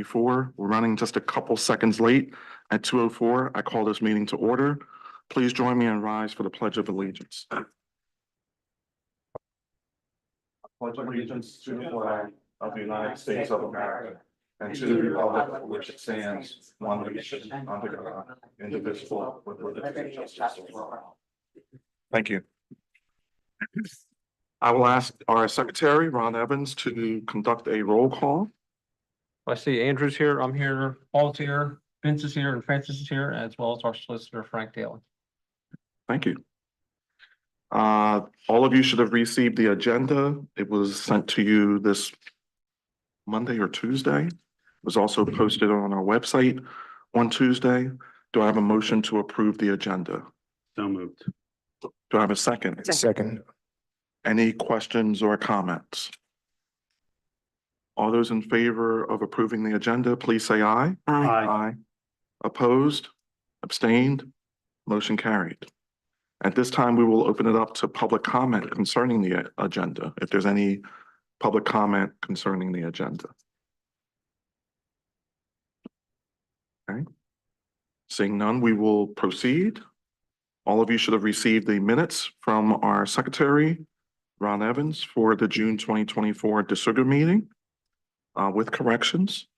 2024. We're running just a couple seconds late. At 2:04, I call this meeting to order. Please join me and rise for the Pledge of Allegiance. Pledge of allegiance to the flag of the United States of America and to the republic for which it stands, one nation, under God, indivisible, with liberty and justice for all. Thank you. I will ask our secretary, Ron Evans, to conduct a roll call. I see Andrew's here, I'm here, Paul's here, Vince is here, and Francis is here, as well as our solicitor, Frank Daly. Thank you. All of you should have received the agenda. It was sent to you this Monday or Tuesday. It was also posted on our website on Tuesday. Do I have a motion to approve the agenda? So moved. Do I have a second? Second. Any questions or comments? All those in favor of approving the agenda, please say aye. Aye. Opposed? Abstained? Motion carried. At this time, we will open it up to public comment concerning the agenda. If there's any public comment concerning the agenda. Okay. Seeing none, we will proceed. All of you should have received the minutes from our secretary, Ron Evans, for the June 2024 DeSugar meeting with corrections.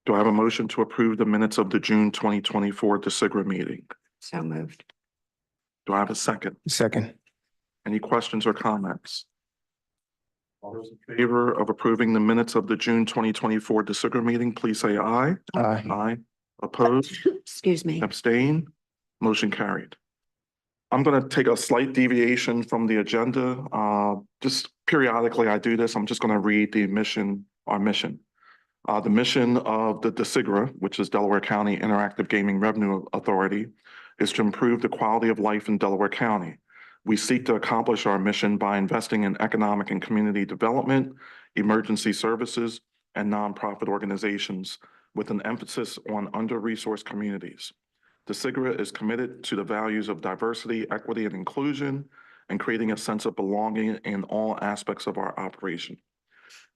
Do I have a motion to approve the minutes of the June 2024 DeSugar meeting? So moved. Do I have a second? Second. Any questions or comments? All those in favor of approving the minutes of the June 2024 DeSugar meeting, please say aye. Aye. Aye. Opposed? Excuse me. Abstain? Motion carried. I'm going to take a slight deviation from the agenda. Just periodically I do this. I'm just going to read the mission, our mission. The mission of the DeSugar, which is Delaware County Interactive Gaming Revenue Authority, is to improve the quality of life in Delaware County. We seek to accomplish our mission by investing in economic and community development, emergency services, and nonprofit organizations with an emphasis on under-resourced communities. DeSugar is committed to the values of diversity, equity, and inclusion, and creating a sense of belonging in all aspects of our operation.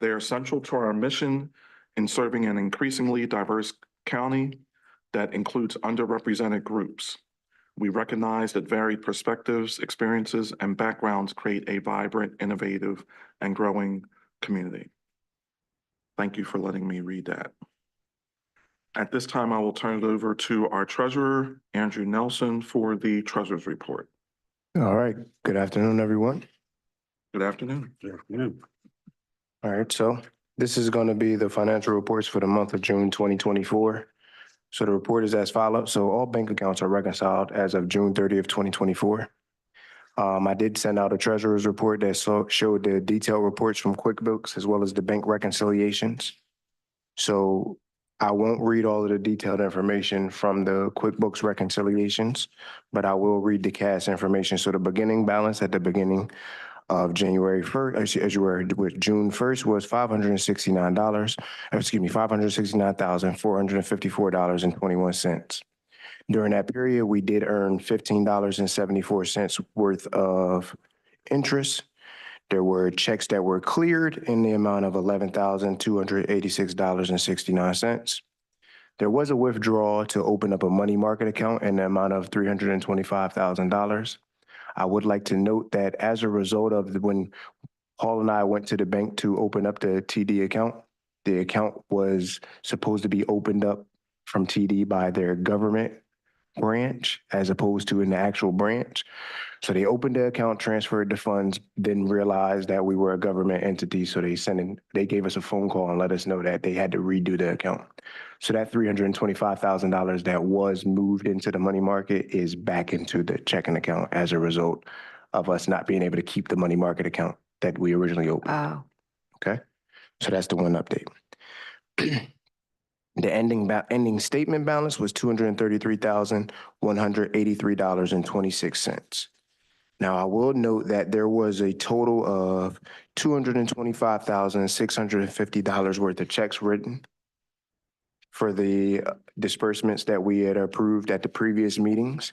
They are central to our mission in serving an increasingly diverse county that includes underrepresented groups. We recognize that varied perspectives, experiences, and backgrounds create a vibrant, innovative, and growing community. Thank you for letting me read that. At this time, I will turn it over to our treasurer, Andrew Nelson, for the treasurer's report. All right. Good afternoon, everyone. Good afternoon. Good afternoon. All right. So this is going to be the financial reports for the month of June 2024. So the report is as follows. So all bank accounts are reconciled as of June 30th, 2024. I did send out a treasurer's report that showed the detailed reports from QuickBooks as well as the bank reconciliations. So I won't read all of the detailed information from the QuickBooks reconciliations, but I will read the cash information. So the beginning balance at the beginning of June 1st was $569,454.21. During that period, we did earn $15.74 worth of interest. There were checks that were cleared in the amount of $11,286.69. There was a withdrawal to open up a money market account in the amount of $325,000. I would like to note that as a result of when Paul and I went to the bank to open up the TD account, the account was supposed to be opened up from TD by their government branch as opposed to in the actual branch. So they opened the account, transferred the funds, didn't realize that we were a government entity. So they gave us a phone call and let us know that they had to redo the account. So that $325,000 that was moved into the money market is back into the checking account as a result of us not being able to keep the money market account that we originally opened. Oh. Okay. So that's the one update. The ending statement balance was $233,183.26. Now, I will note that there was a total of $225,650 worth of checks written for the disbursements that we had approved at the previous meetings.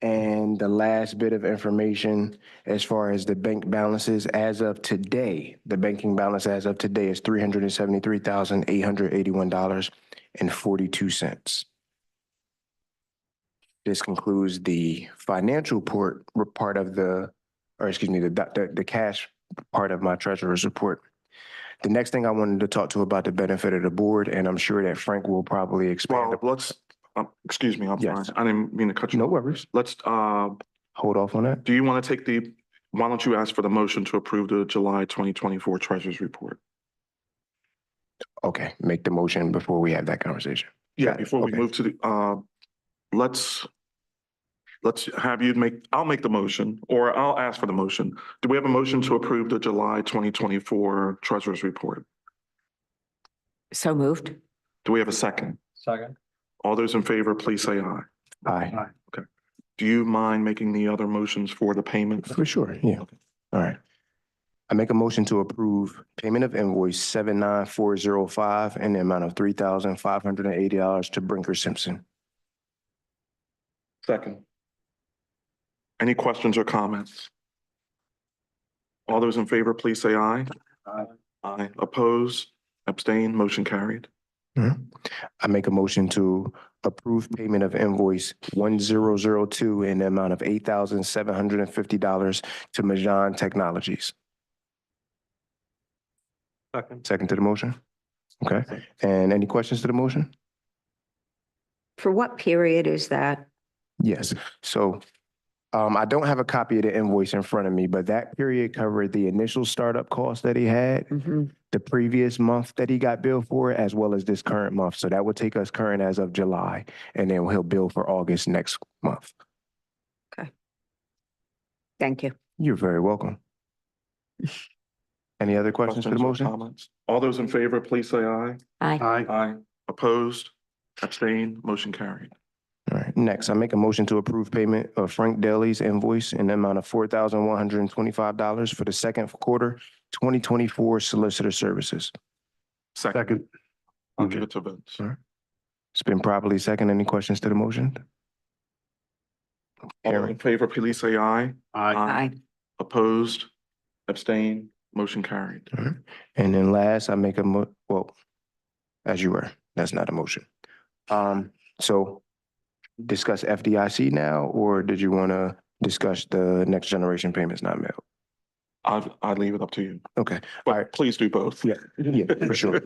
And the last bit of information, as far as the bank balances, as of today, the banking balance as of today is $373,881.42. This concludes the financial part of the, or excuse me, the cash part of my treasurer's report. The next thing I wanted to talk to about the benefit of the board, and I'm sure that Frank will probably expand. Well, let's, excuse me, I'm sorry. Yes. I didn't mean to cut you No off. worries. Let's, Hold off on that. do you want to take why don't you ask for the motion to approve the July 2024 Treasurers Report? Okay, make the motion before we have that conversation. Yeah, Got it. before we Okay. move to let's have you I'll make the motion, or I'll ask for the motion. Do we have a motion to approve the July 2024 Treasurers Report? So moved. Do we have a second? Second. All those in favor, please say aye. Aye. Do you mind making the other motions for the payments? For sure, yeah. All right. I make a motion to approve payment of invoice 79405 in the amount of $3,580 to Brinker Simpson. Second. Any questions or comments? All those in favor, please say aye. Aye. Aye. Oppose, abstain, motion carried. I make a motion to approve payment of invoice 1002 in the amount of $8,750 to Majan Technologies. Second. Second to the motion? Okay. And any questions to the motion? For what period is that? Yes. So I don't have a copy of the invoice in front of me, but that period covered the initial startup cost that he had, Mhm. the previous month that he got billed for, as well as this current month. So that would take us current as of July, and then he'll bill for August next month. Thank you. You're very welcome. Any other questions to the or motion? comments? All those in favor, please say aye. Aye. Aye. Opposed, abstain, motion carried. All right, next, I make a motion to approve payment of Frank Daly's invoice in the amount of $4,125 for the second quarter 2024 solicitor services. Second. I'll give it to Vince. All right. It's been properly second. Any questions to the motion? All those in favor, please say aye. Aye. Opposed, abstain, motion carried. All right. And then last, I make well, as you were, that's not a motion. So discuss FDIC now, or did you want to discuss the next generation payments not mailed? I'd leave it up to you, Okay, but please do both. yeah, for sure.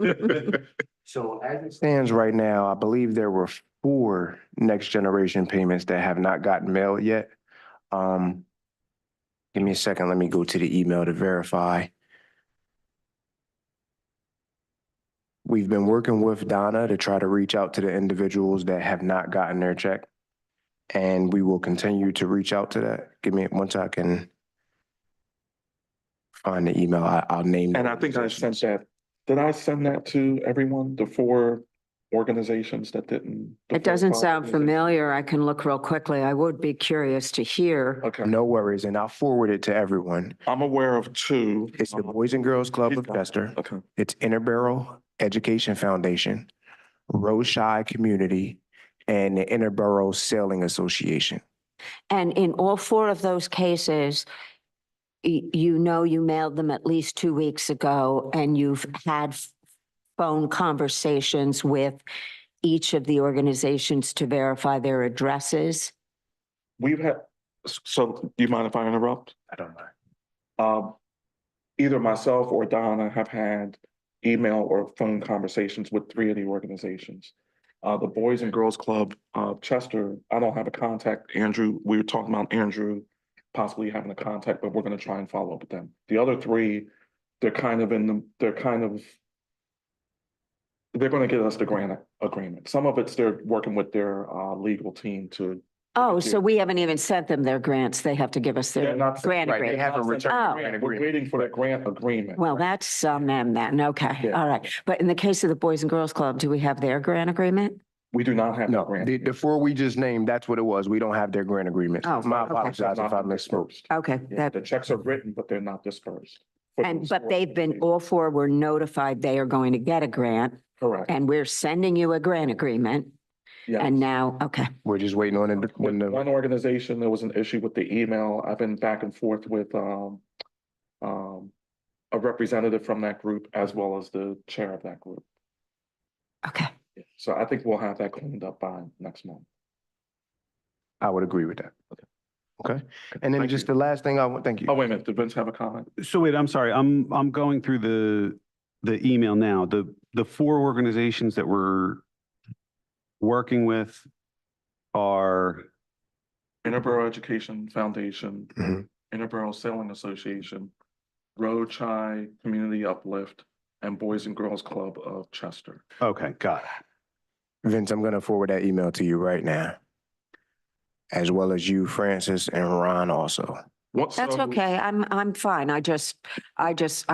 So as it stands right now, I believe there were 4 next generation payments that have not gotten mailed yet. Give me a second. Let me go to the email to verify. We've been working with Donna to try to reach out to the individuals that have not gotten their check. And we will continue to reach out to that. Give me, once I can find the email, I'll name. And I think I sent that, did I send that to everyone, the 4 organizations that didn't? the It doesn't 4 sound organizations? familiar. I can look real quickly. I would be curious to hear. Okay, No worries, and I'll forward it to everyone. I'm aware of 2. It's the Boys and Girls Club of Chester. Okay, It's Interbarrel Education Foundation, Roshai Community, and the Interborough Sailing Association. And in all 4 of those cases, you know, you mailed them at least 2 weeks ago, and you've had phone conversations with each of the organizations to verify their addresses. we've had, so do you mind if I interrupt? I don't mind. Either myself or Donna have had email or phone conversations with 3 of the organizations. The Boys and Girls Club, Chester, I don't have a contact. Andrew, we were talking about Andrew possibly having a contact, but we're gonna try and follow up with them. The other 3, they're gonna get us the grant agreement. Some of it's they're working with their legal team to. Oh, so we haven't even sent them their grants. They have to give us They're their not- grant Right, they agreement. haven't returned Oh. the grant We're agreement. waiting for that grant agreement. Well, that's them then. Okay, Yeah. all right. But in the case of the Boys and Girls Club, do we have their grant agreement? We do not have that No, grant. the 4 we just named, that's what it was. We don't have their grant agreement. Oh, My okay. apologies if I Not misspoke. dispersed. Okay, Yeah, that, the checks are written, but they're not dispersed. For and, those but they've been, organizations. all 4 were notified they are going to get a grant, Correct. and we're sending you a grant agreement. Yes. And now, okay, We're just waiting on it when With the, one organization, there was an issue with the email. I've been back and forth with a representative from that group as well as the chair of that group. okay. So I think we'll have that cleaned up by next month. I would agree with that. Okay. And then Thank just you. the last thing I want, thank you. Oh, wait a minute. Did Vince have a comment? So wait, I'm sorry. I'm going through the email now. The four organizations that we're working with are, Interborough Education Foundation, Mhm. Interborough Sailing Association, Road Chai Community Uplift, and Boys and Girls Club of Chester. okay, got it. Vince, I'm going to forward that email to you right now. As well as you, Francis, and Ron also. That's okay. I'm fine. I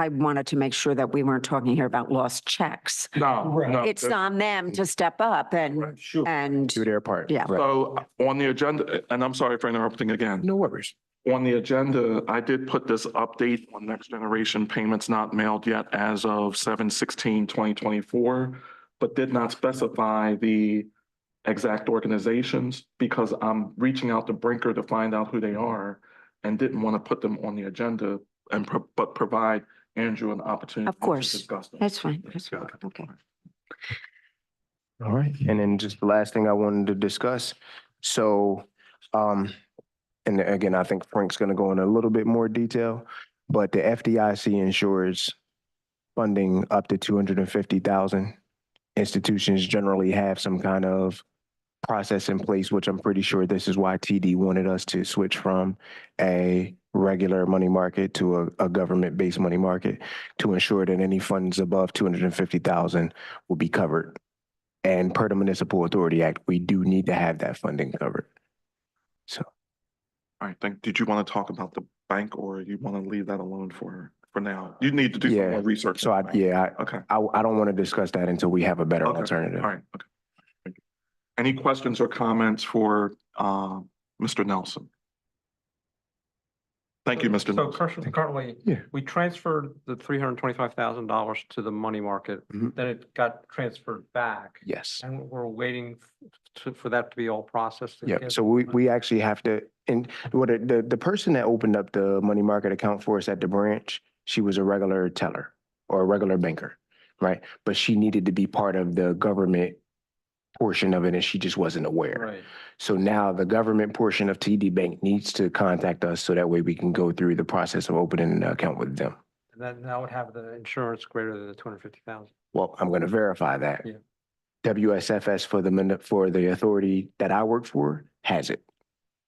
wanted to make sure that we weren't talking here about lost checks. No, no. It's on them to step up and, Sure. and, Do their part. Yeah. Right. So on the agenda, and I'm sorry for interrupting again. No worries. On the agenda, I did put this update on next generation payments not mailed yet as of 7/16/2024, but did not specify the exact organizations because I'm reaching out to Brinker to find out who they are and didn't want to put them on the agenda but provide Andrew an opportunity Of course. to discuss them. that's fine. That's fine. Okay. All right. And then just the last thing I wanted to discuss. So, and again, I think Frank's going to go in a little bit more detail, but the FDIC ensures funding up to 250,000. Institutions generally have some kind of process in place, which I'm pretty sure this is why TD wanted us to switch from a regular money market to a government-based money market to ensure that any funds above 250,000 will be covered. And per the Municipal Authority Act, we do need to have that funding covered. So, All right, did you want to talk about the bank or you want to leave that alone for now? You need to do some Yeah. more research. so on the bank. Okay. I don't want to discuss that until we have a better Okay. alternative. All right. Okay. Thank you. Any questions or comments for Mr. Nelson? Thank you, Mr. So Nelson. currently, Yeah. we transferred the $325,000 to the money market, Mhm. then it got transferred back. Yes. And we're waiting for that to be all processed. Yeah, again. so we actually have to, and what the person that opened up the money market account for us at the branch, she was a regular teller or a regular banker, right? But she needed to be part of the government portion of it and she just wasn't aware. Right. So now the government portion of TD Bank needs to contact us so that way we can go through the process of opening an account with them. And then that would have the insurance greater than the 250,000. Well, I'm going to verify that. Yeah. WSFS for the authority that I work for has it.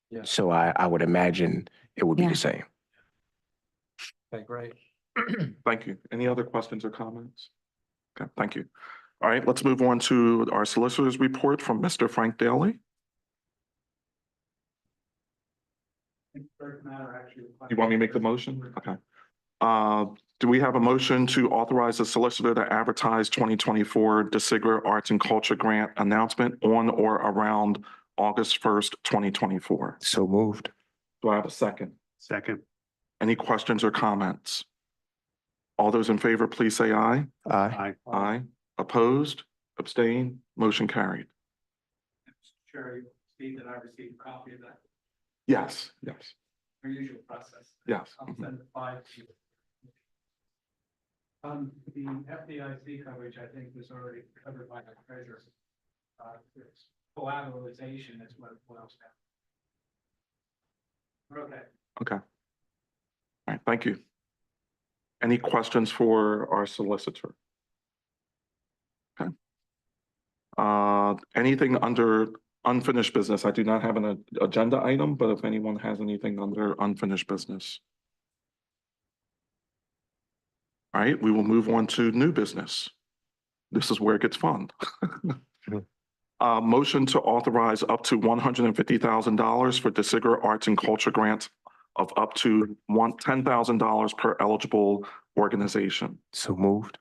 Yeah. So I would imagine it would be Yeah. the same. Okay, great. Thank you. Any other questions or comments? Okay, thank you. All right, let's move on to our solicitor's report from Mr. Frank Daly. You want me to make the motion? Okay. Do we have a motion to authorize the solicitor to advertise 2024 DeSigra Arts and Culture Grant announcement on or around August 1st, 2024? So moved. Do I have a second? Second. Any questions or comments? All those in favor, please say aye. Aye. Aye. Aye. Opposed? Abstain? Motion carried. Chair, you see that I received a copy of that, Yes, yes, our usual process. yes. I'll Mhm. send it by to you. The FDIC coverage, I think, was already covered by the treasurer. It's collateralization is what it boils down. We're okay. Okay. All right, thank you. Any questions for our solicitor? Okay. Anything under unfinished business? I do not have an agenda item, but if anyone has anything under unfinished business. All right, we will move on to new business. This is where it gets fun. Motion to authorize up to $150,000 for DeSigra Arts and Culture grants of up to $10,000 per eligible organization. So moved.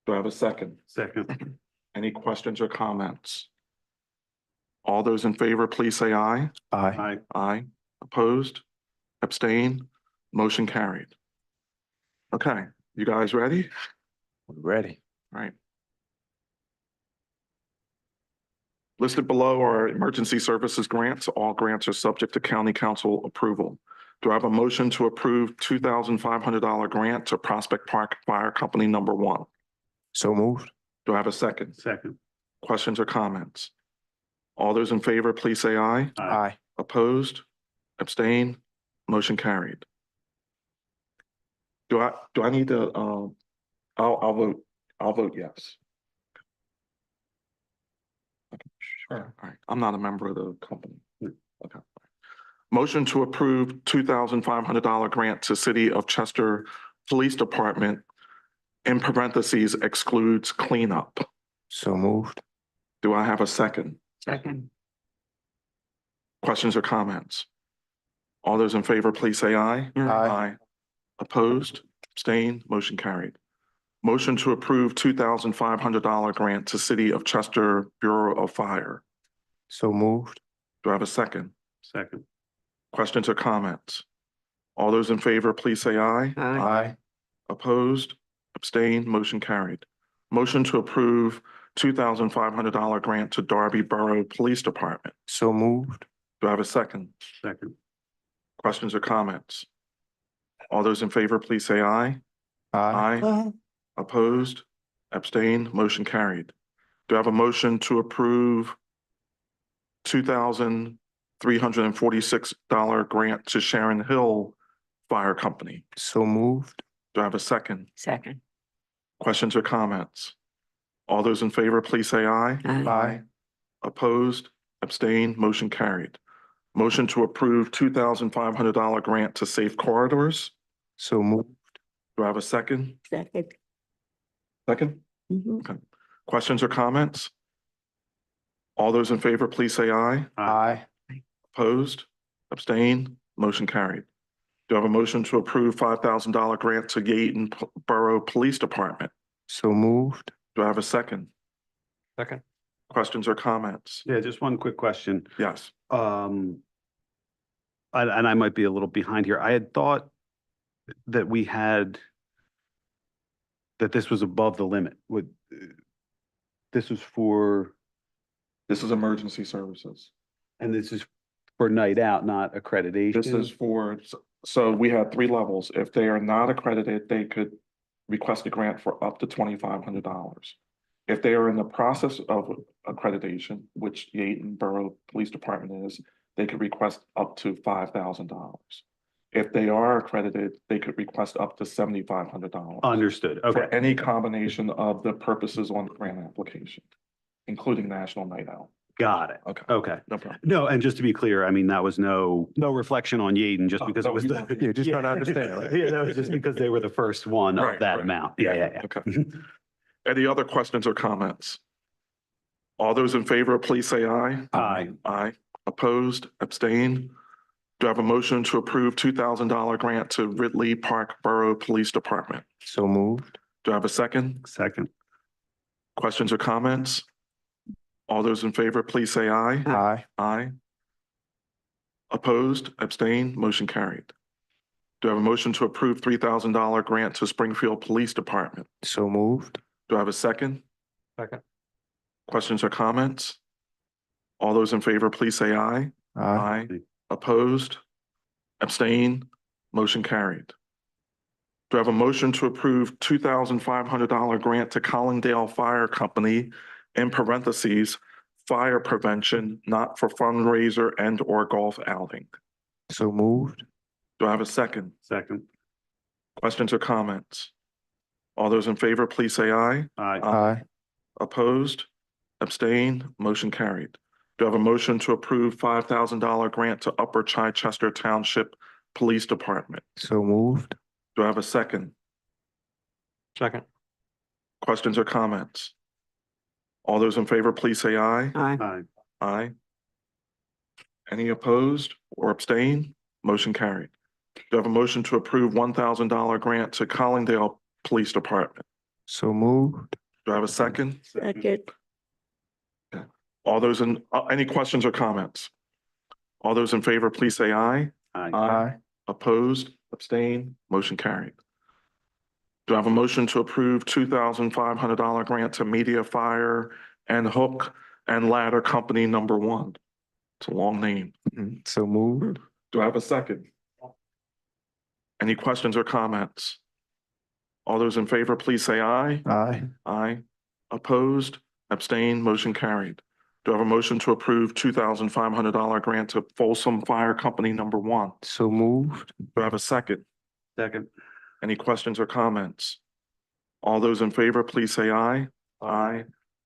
Do I have a second? Second. Any questions or comments? All those in favor, please say aye. Aye. Aye. Aye. Opposed? Abstain? Motion carried. Okay, you guys ready? We're ready. All right. Listed below are emergency services grants. All grants are subject to county council approval. Do I have a motion to approve $2,500 grant to Prospect Park Fire Company number 1? So moved. Do I have a second? Second. Questions or comments? All those in favor, please say aye. Aye. Opposed? Abstain? Motion carried. Do I need to, I'll vote yes. Sure. All right, I'm not a member of the company. No. Okay. Motion to approve $2,500 grant to City of Chester Police Department, in parentheses, excludes cleanup. So moved. Do I have a second? Second. Questions or comments? All those in favor, please say aye. Aye. Opposed? Abstained? Motion carried. Motion to approve $2,500 grant to City of Chester Bureau of Fire. So moved. Do I have a second? Second. Questions or comments? All those in favor, please say aye. Aye. Opposed? Abstained? Motion carried. Motion to approve $2,500 grant to Darby Borough Police Department. So moved. Do I have a second? Second. Questions or comments? All those in favor, please say aye. Aye. Opposed? Abstained? Motion carried. Do I have a motion to approve $2,346 grant to Sharon Hill Fire Company? So moved. Do I have a second? Second. Questions or comments? All those in favor, please say aye. Aye. Opposed? Abstained? Motion carried. Motion to approve $2,500 grant to Safe Corridors. So moved. Do I have a second? Second. Second? Mhm. Okay. Questions or comments? All those in favor, please say aye. Aye. Opposed? Abstained? Motion carried. Do I have a motion to approve $5,000 grant to Yaton Borough Police Department? So moved. Do I have a second? Second. Questions or comments? Yeah, just one quick question. Yes. And I might be a little behind here. I had thought that we had, that this was above the limit. This was for, This is emergency services. and this is for night out, not accreditation. This is for, so we had 3 levels. If they are not accredited, they could request a grant for up to $2,500. If they are in the process of accreditation, which Yaton Borough Police Department is, they could request up to $5,000. If they are accredited, they could request up to $7,500. Understood. For Okay. any combination of the purposes on the grant application, including National Night Out. Got it. Okay, Okay. no problem. No, and just to be clear, I mean, that was no reflection on Yaden, just because it was the. Yeah, just trying to understand, right? Yeah, that was just because they were the first one of Right, that right. amount. Yeah. Okay. Any other questions or comments? All those in favor, please say aye. Aye. Aye. Opposed, abstained? Do I have a motion to approve $2,000 grant to Ridley Park Borough Police Department? So moved. Do I have a second? Second. Questions or comments? All those in favor, please say aye. Aye. Aye. Opposed, abstained, motion carried. Do I have a motion to approve $3,000 grant to Springfield Police Department? So moved. Do I have a second? Second. Questions or comments? All those in favor, please say aye. Aye. Opposed? Abstain? Motion carried. Do I have a motion to approve $2,500 grant to Collingdale Fire Company, in parentheses, fire prevention, not for fundraiser and or golf outing? So moved. Do I have a second? Second. Questions or comments? All those in favor, please say aye. Aye. Aye. Opposed? Abstain? Motion carried. Do I have a motion to approve $5,000 grant to Upper Chichester Township Police Department? So moved. Do I have a second? Second. Questions or comments? All those in favor, please say aye. Aye. Aye. Aye. Any opposed or abstain? Motion carried. Do I have a motion to approve $1,000 grant to Collingdale Police Department? So moved. Do I have a second? Second. All those in, any questions or comments? All those in favor, please say aye. Aye. Aye. Opposed, abstain, motion carried. Do I have a motion to approve $2,500 grant to Media Fire and Hook and Ladder Company number 1. It's a long name. So moved. Do I have a second? Any questions or comments? All those in favor, please say aye. Aye. Aye. Opposed? Abstained? Motion carried. Do I have a motion to approve $2,500 grant to Folsom Fire Company number 1? So moved. Do I have a second? Second. Any questions or comments? All those in favor, please say aye. Aye.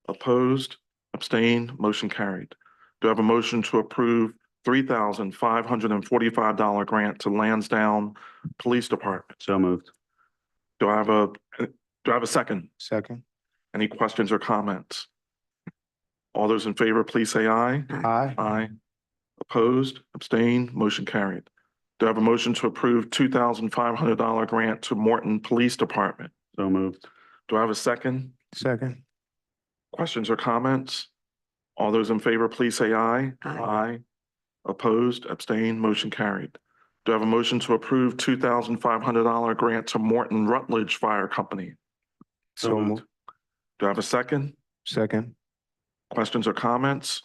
Opposed? Abstained? Motion carried. Do I have a motion to approve $3,545 grant to Lansdowne Police Department? So moved. Do I have a second? Second. Any questions or comments? All those in favor, please say aye. Aye. Aye. Opposed? Abstained? Motion carried. Do I have a motion to approve $2,500 grant to Morton Police Department? So moved. Do I have a second? Second. Questions or comments? All those in favor, please say aye. Aye. Opposed? Abstained? Motion carried. Do I have a motion to approve $2,500 grant to Morton Rutledge Fire Company? So moved. Do I have a second? Second. Questions or comments?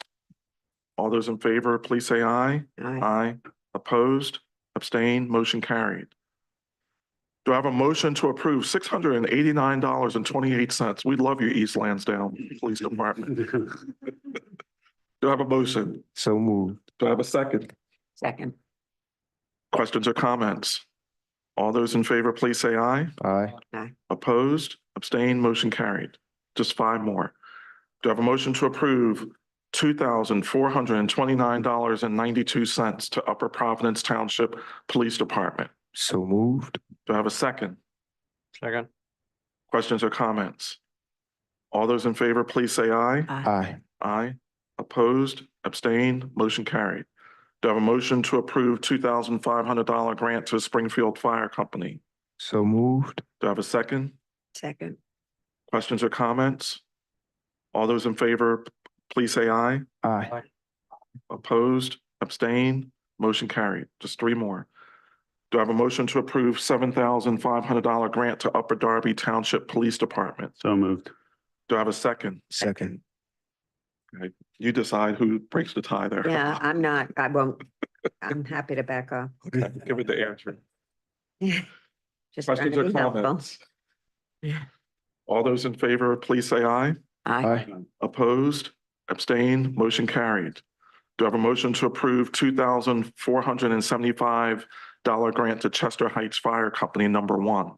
All those in favor, please say aye. Aye. Opposed? Abstained? Motion carried. Do I have a motion to approve $689.28? We love you, East Lansdowne Police Department. Do I have a motion? So moved. Do I have a second? Second. Questions or comments? All those in favor, please say aye. Aye. Opposed? Abstained? Motion carried. Just 5 more. Do I have a motion to approve $2,429.92 to Upper Providence Township Police Department? So moved. Do I have a second? Second. Questions or comments? All those in favor, please say aye. Aye. Aye. Opposed? Abstained? Motion carried. Do I have a motion to approve $2,500 grant to Springfield Fire Company? So moved. Do I have a second? Second. Questions or comments? All those in favor, please say aye. Aye. Opposed? Abstained? Motion carried. Just 3 more. Do I have a motion to approve $7,500 grant to Upper Darby Township Police Department? So moved. Do I have a second? Second. You decide who breaks the tie there. Yeah, I won't, I'm happy to back off. Okay, give it the answer. Just trying Questions to or be helpful. comments? All those in favor, please say aye. Aye. Opposed? Abstained? Motion carried. Do I have a motion to approve $2,475 grant to Chester Heights Fire Company number 1?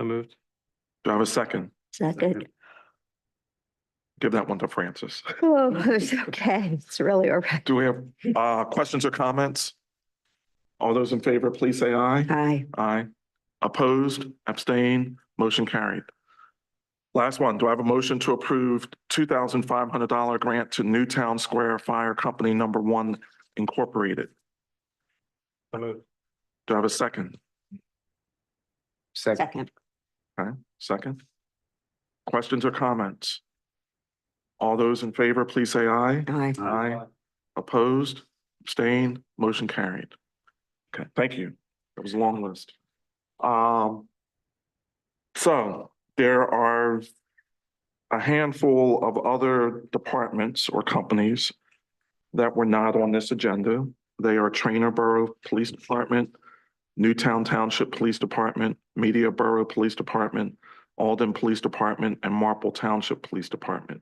So moved. Do I have a second? Second. Give that one to Francis. Oh, it's okay. It's really all right. Do we have questions or comments? All those in favor, please say aye. Aye. Aye. Opposed? Abstained? Motion carried. Last one. Do I have a motion to approve $2,500 grant to Newtown Square Fire Company number 1 Incorporated? So moved. Do I have a second? Second. Second. Second. Questions or comments? All those in favor, please say aye. Aye. Aye. Opposed? Abstained? Motion carried. Okay, thank you. That was a long list. So there are a handful of other departments or companies that were not on this agenda. They are Trainer Borough Police Department, Newtown Township Police Department, Media Borough Police Department, Alden Police Department, and Marple Township Police Department.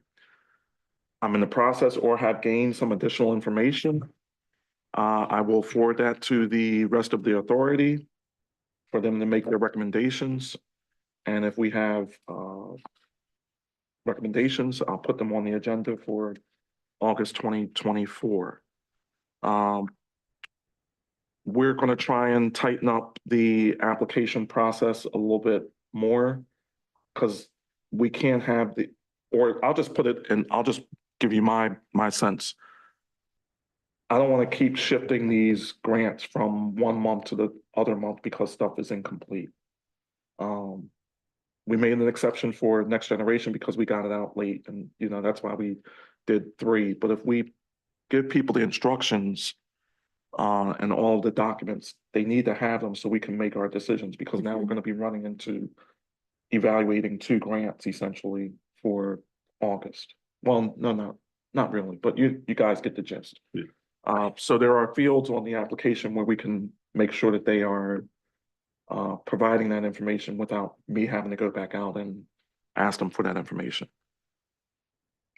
I'm in the process or have gained some additional information. I will forward that to the rest of the authority for them to make their recommendations. And if we have recommendations, I'll put them on the agenda for August 2024. We're going to try and tighten up the application process a little bit more because we can't have or I'll just put it and I'll just give you my sense. I don't want to keep shifting these grants from one month to the other month because stuff is incomplete. We made an exception for Next Generation because we got it out late and, that's why we did 3. But if we give people the instructions and all the documents, they need to have them so we can make our decisions because now we're going to be running into evaluating 2 grants essentially for August. Well, no, not really, but you guys get the gist. Yeah. So there are fields on the application where we can make sure that they are providing that information without me having to go back out and ask them for that information.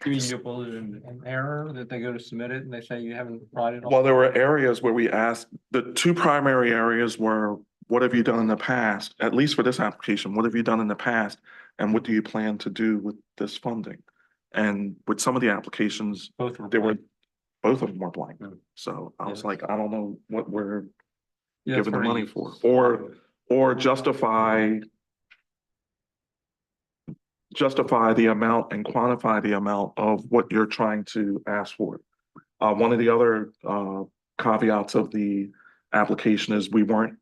You mean you believe an error that they go to submit it and they say you haven't provided? all- Well, there were areas where we asked, the two primary areas were, what have you done in the past? At least for this application, what have you done in the past? And what do you plan to do with this funding? And with some of the applications, Both were. there were, blank. both of them were blank. Mm. So I was Yeah. like, I don't know what we're Yeah, giving the pretty- money for, or justify the amount and quantify the amount of what you're trying to ask for. One of the other caveats of the application is we weren't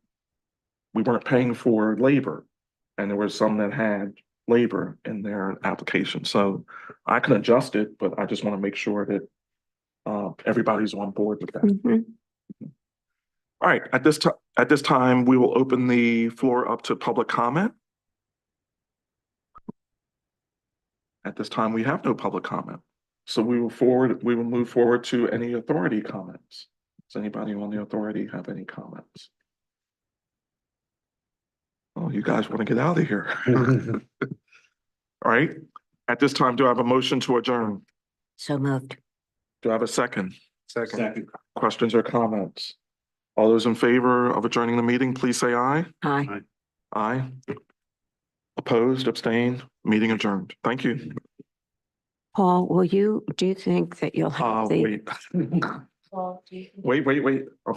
paying for labor. And there were some that had labor in their application. So I can adjust it, but I just want to make sure that everybody's on board with that. Mhm. All right, at this time, we will open the floor up to public comment. At this time, we have no public comment. So we will move forward to any authority comments. Does anybody on the authority have any comments? Oh, you guys want to get out of here. All right, at this time, do I have a motion to adjourn? So moved. Do I have a second? Second. Questions or comments? All those in favor of adjourning the meeting, please say aye. Aye. Aye. Opposed, abstained, meeting adjourned. Thank you. Paul, do you think that you'll have the? Wait. Wait. I'm